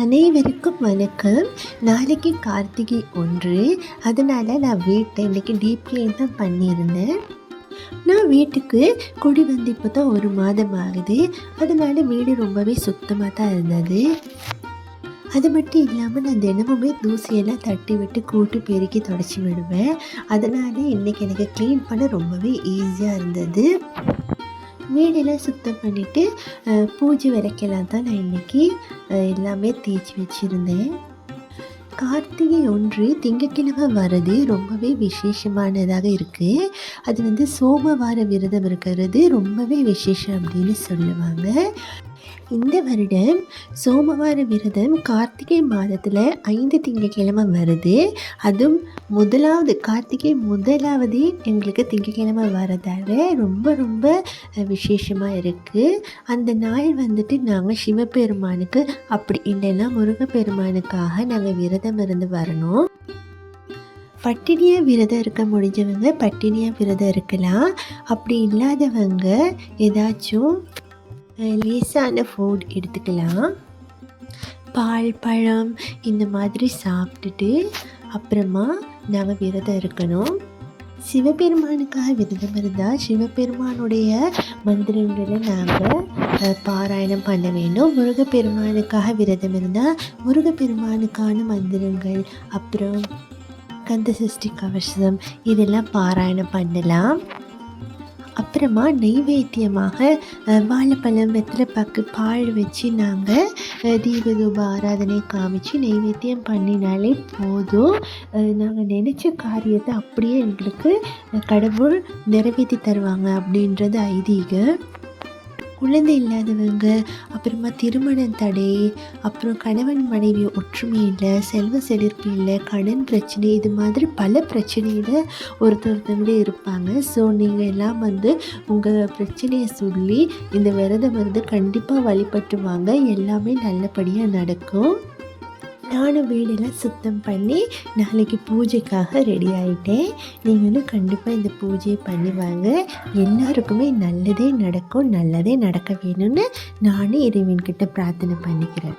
அனைவருக்கும் வணக்கம். நாளைக்கு கார்த்திகை 1. அதனால் நான் வீட்டை இன்றைக்கி டீப் க்ளீன் தான் பண்ணியிருந்தேன். நான் வீட்டுக்கு குடி வந்து இப்போ தான் 1 மாதம் ஆகுது. அதனால் வீடு ரொம்பவே சுத்தமாக தான் இருந்தது. அது மட்டும் இல்லாமல் நான் தினமுமே தூசியெல்லாம் தட்டி விட்டு கூட்டி பெருக்கி தொடச்சி விடுவேன். அதனால் இன்றைக்கி எனக்கு க்ளீன் பண்ண ரொம்பவே ஈஸியாக இருந்தது. வீடெல்லாம் சுத்தம் பண்ணிவிட்டு பூஜை விளக்கெல்லாம் தான் நான் இன்றைக்கி எல்லாமே தேய்ச்சி வச்சுருந்தேன். கார்த்திகை 1 திங்கட்கிழமை வர்றது ரொம்பவே விசேஷமானதாக இருக்குது. அது சோமவார விரதம் இருக்கிறது ரொம்பவே விசேஷம் அப்படின்னு சொல்லுவாங்க. இந்த வருடம் சோமவார விரதம் கார்த்திகை மாதத்தில் 5 திங்கட்கிழமை வருது. அதுவும் கார்த்திகை முதலாவது எங்களுக்கு திங்கட்கிழமை வரதால் ரொம்ப ரொம்ப விசேஷமாக இருக்குது. அந்த நாள் நாங்கள் சிவபெருமானுக்கு அப்படி இல்லைன்னா முருகப்பெருமானுக்காக நாங்கள் விரதம் இருந்து வரணும். பட்டினியாக விரதம் இருக்க முடிஞ்சவங்க பட்டினியாக விரதம் இருக்கலாம். அப்படி இல்லாதவங்க ஏதாச்சும் லேசான ஃபுட் எடுத்துக்கலாம். பால் பழம் இந்த மாதிரி சாப்பிட்டுட்டு அப்புறமா நாங்கள் விரதம் இருக்கணும். சிவபெருமானுக்காக விரதம் இருந்தால் சிவபெருமானுடைய மந்திரங்களை நாங்கள் பாராயணம் பண்ண வேண்டும். முருகப்பெருமானுக்காக விரதம் இருந்தால் முருகப்பெருமானுக்கான மந்திரங்கள் அப்புறம் கந்தசஷ்டி கவசம் இதெல்லாம் பாராயணம் பண்ணலாம். அப்புறமா நெய்வேத்தியமாக வாழைப்பழம் வெத்தலைப்பாக்கு பால் வச்சு நாங்கள் தீபதூப ஆராதனை காமிச்சு நெய்வேத்தியம் பண்ணினாலே போதும். நாங்கள் நினச்ச காரியத்தை அப்படியே எங்களுக்கு கடவுள் நிறைவேற்றி தருவாங்க அப்படின்றது ஐதீகம். குழந்தை இல்லாதவங்க அப்புறமா திருமணம் தடை அப்புறம் கணவன் மனைவி ஒற்றுமை இல்லை, செல்வ செழிப்பு இல்லை, கடன் பிரச்சனை இது மாதிரி பல பிரச்சனையில் ஒருத்தவங்களே இருப்பாங்க. ஸோ நீங்கள் எல்லாம் உங்கள் பிரச்சனையை சொல்லி இந்த விரதம் கண்டிப்பாக வழிபட்டு வாங்க. எல்லாமே நல்லபடியாக நடக்கும். நானும் வீடெல்லாம் சுத்தம் பண்ணி நாளைக்கு பூஜைக்காக ரெடி ஆகிட்டேன். நீங்களும் கண்டிப்பாக இந்த பூஜையை பண்ணி வாங்க. எல்லாருக்குமே நல்லதே நடக்கும், நல்லதே நடக்க வேணும்னு நானும் இறைவன்கிட்ட பிரார்த்தனை பண்ணிக்கிறேன்.